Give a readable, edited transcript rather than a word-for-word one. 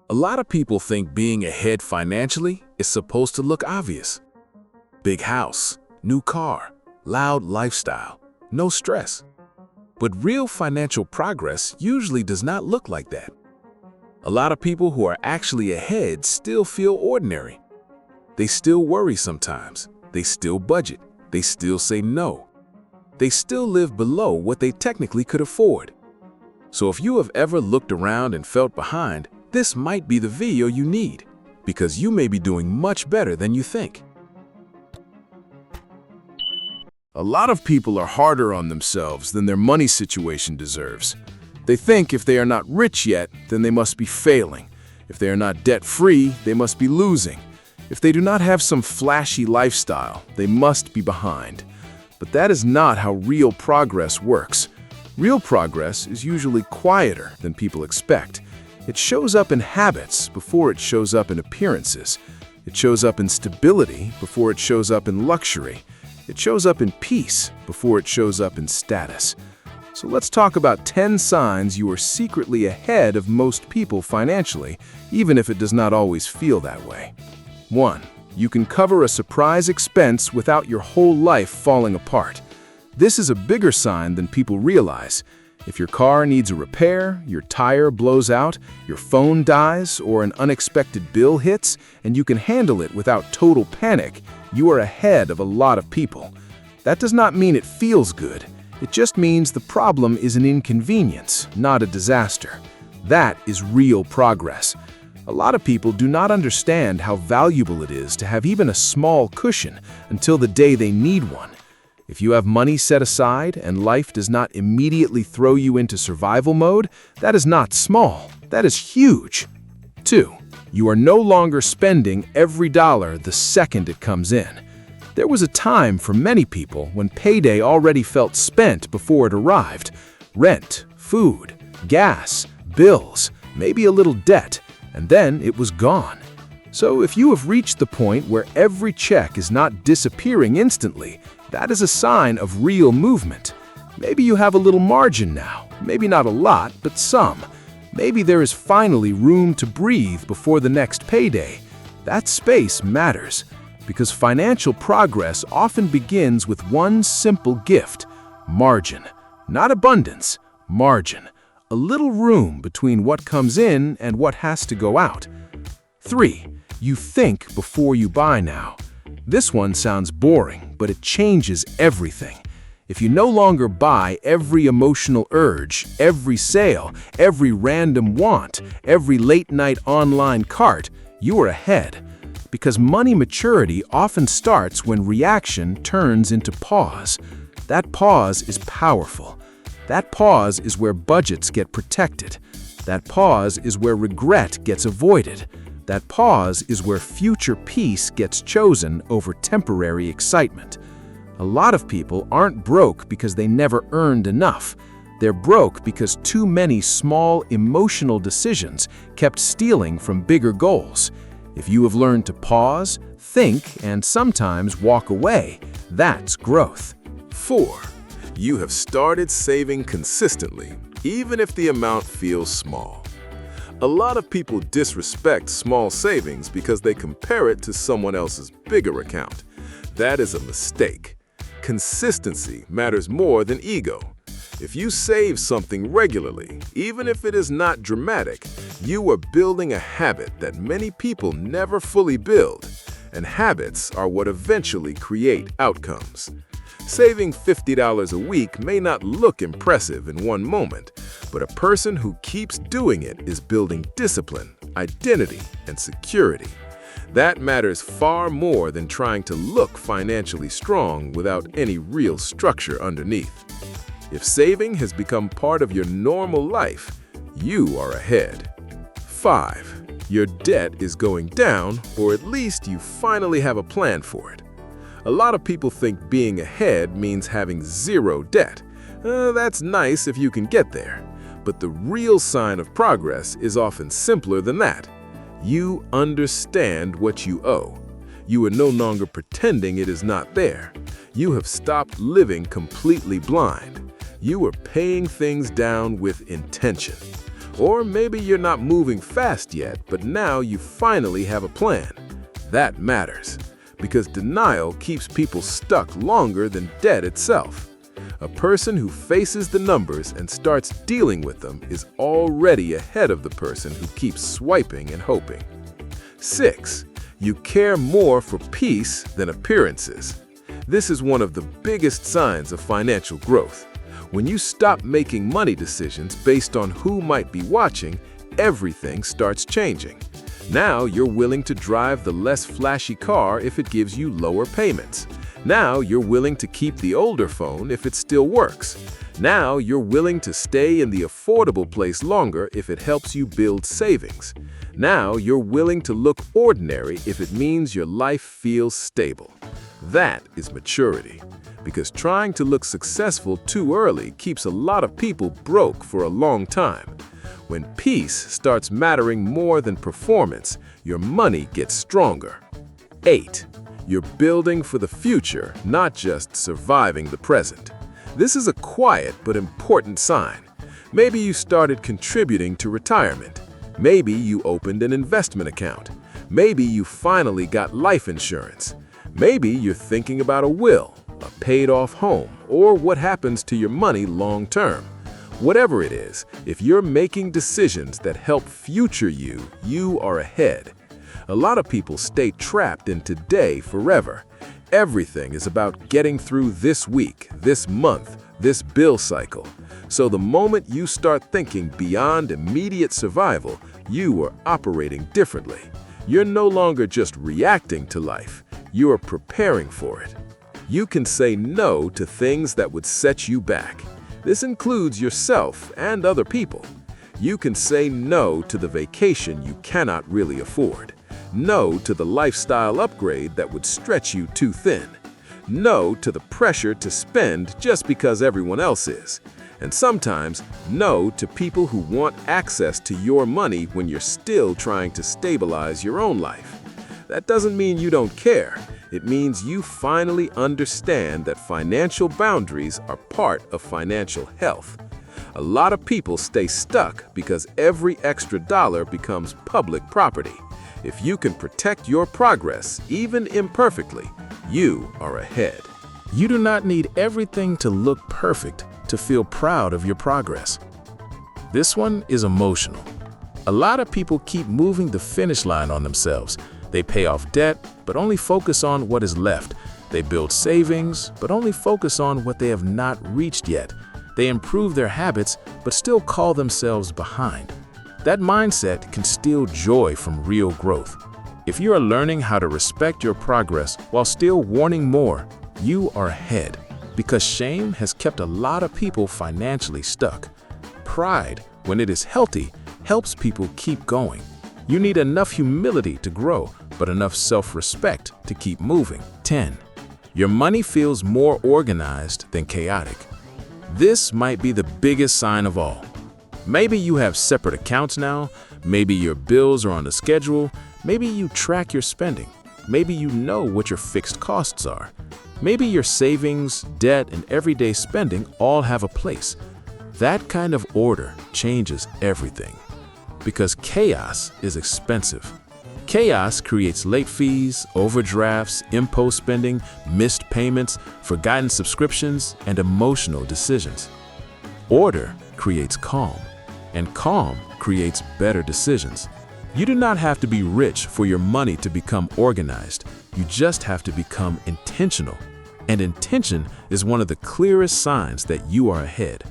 A lot of people think being ahead financially is supposed to look obvious. Big house, new car, loud lifestyle, no stress. But real financial progress usually does not look like that. A lot of people who are actually ahead still feel ordinary. They still worry sometimes. They still budget. They still say no. They still live below what they technically could afford. So if you have ever looked around and felt behind, this might be the video you need, because you may be doing much better than you think. A lot of people are harder on themselves than their money situation deserves. They think if they are not rich yet, then they must be failing. If they are not debt-free, they must be losing. If they do not have some flashy lifestyle, they must be behind. But that is not how real progress works. Real progress is usually quieter than people expect. It shows up in habits before it shows up in appearances. It shows up in stability before it shows up in luxury. It shows up in peace before it shows up in status. So let's talk about 10 signs you are secretly ahead of most people financially, even if it does not always feel that way. 1. You can cover a surprise expense without your whole life falling apart. This is a bigger sign than people realize. If your car needs a repair, your tire blows out, your phone dies, or an unexpected bill hits, and you can handle it without total panic, you are ahead of a lot of people. That does not mean it feels good. It just means the problem is an inconvenience, not a disaster. That is real progress. A lot of people do not understand how valuable it is to have even a small cushion until the day they need one. If you have money set aside and life does not immediately throw you into survival mode, that is not small, that is huge. 2. You are no longer spending every dollar the second it comes in. There was a time for many people when payday already felt spent before it arrived. Rent, food, gas, bills, maybe a little debt, and then it was gone. So if you have reached the point where every check is not disappearing instantly, that is a sign of real movement. Maybe you have a little margin now, maybe not a lot, but some. Maybe there is finally room to breathe before the next payday. That space matters, because financial progress often begins with one simple gift: margin. Not abundance, margin. A little room between what comes in and what has to go out. 3. You think before you buy now. This one sounds boring, but it changes everything. If you no longer buy every emotional urge, every sale, every random want, every late-night online cart, you are ahead. Because money maturity often starts when reaction turns into pause. That pause is powerful. That pause is where budgets get protected. That pause is where regret gets avoided. That pause is where future peace gets chosen over temporary excitement. A lot of people aren't broke because they never earned enough. They're broke because too many small emotional decisions kept stealing from bigger goals. If you have learned to pause, think, and sometimes walk away, that's growth. 4. You have started saving consistently, even if the amount feels small. A lot of people disrespect small savings because they compare it to someone else's bigger account. That is a mistake. Consistency matters more than ego. If you save something regularly, even if it is not dramatic, you are building a habit that many people never fully build, and habits are what eventually create outcomes. Saving $50 a week may not look impressive in one moment, but a person who keeps doing it is building discipline, identity, and security. That matters far more than trying to look financially strong without any real structure underneath. If saving has become part of your normal life, you are ahead. 5. Your debt is going down, or at least you finally have a plan for it. A lot of people think being ahead means having zero debt. That's nice if you can get there. But the real sign of progress is often simpler than that. You understand what you owe. You are no longer pretending it is not there. You have stopped living completely blind. You are paying things down with intention. Or maybe you're not moving fast yet, but now you finally have a plan. That matters, because denial keeps people stuck longer than debt itself. A person who faces the numbers and starts dealing with them is already ahead of the person who keeps swiping and hoping. 6. You care more for peace than appearances. This is one of the biggest signs of financial growth. When you stop making money decisions based on who might be watching, everything starts changing. Now you're willing to drive the less flashy car if it gives you lower payments. Now you're willing to keep the older phone if it still works. Now you're willing to stay in the affordable place longer if it helps you build savings. Now you're willing to look ordinary if it means your life feels stable. That is maturity, because trying to look successful too early keeps a lot of people broke for a long time. When peace starts mattering more than performance, your money gets stronger. 8. You're building for the future, not just surviving the present. This is a quiet but important sign. Maybe you started contributing to retirement. Maybe you opened an investment account. Maybe you finally got life insurance. Maybe you're thinking about a will, a paid-off home, or what happens to your money long term. Whatever it is, if you're making decisions that help future you, you are ahead. A lot of people stay trapped in today forever. Everything is about getting through this week, this month, this bill cycle. So the moment you start thinking beyond immediate survival, you are operating differently. You're no longer just reacting to life, you are preparing for it. You can say no to things that would set you back. This includes yourself and other people. You can say no to the vacation you cannot really afford. No to the lifestyle upgrade that would stretch you too thin. No to the pressure to spend just because everyone else is. And sometimes, no to people who want access to your money when you're still trying to stabilize your own life. That doesn't mean you don't care. It means you finally understand that financial boundaries are part of financial health. A lot of people stay stuck because every extra dollar becomes public property. If you can protect your progress, even imperfectly, you are ahead. You do not need everything to look perfect to feel proud of your progress. This one is emotional. A lot of people keep moving the finish line on themselves. They pay off debt, but only focus on what is left. They build savings, but only focus on what they have not reached yet. They improve their habits, but still call themselves behind. That mindset can steal joy from real growth. If you are learning how to respect your progress while still wanting more, you are ahead, because shame has kept a lot of people financially stuck. Pride, when it is healthy, helps people keep going. You need enough humility to grow, but enough self-respect to keep moving. 10. Your money feels more organized than chaotic. This might be the biggest sign of all. Maybe you have separate accounts now, maybe your bills are on a schedule, maybe you track your spending, maybe you know what your fixed costs are. Maybe your savings, debt, and everyday spending all have a place. That kind of order changes everything. Because chaos is expensive. Chaos creates late fees, overdrafts, impulse spending, missed payments, forgotten subscriptions, and emotional decisions. Order creates calm, and calm creates better decisions. You do not have to be rich for your money to become organized. You just have to become intentional. And intention is one of the clearest signs that you are ahead.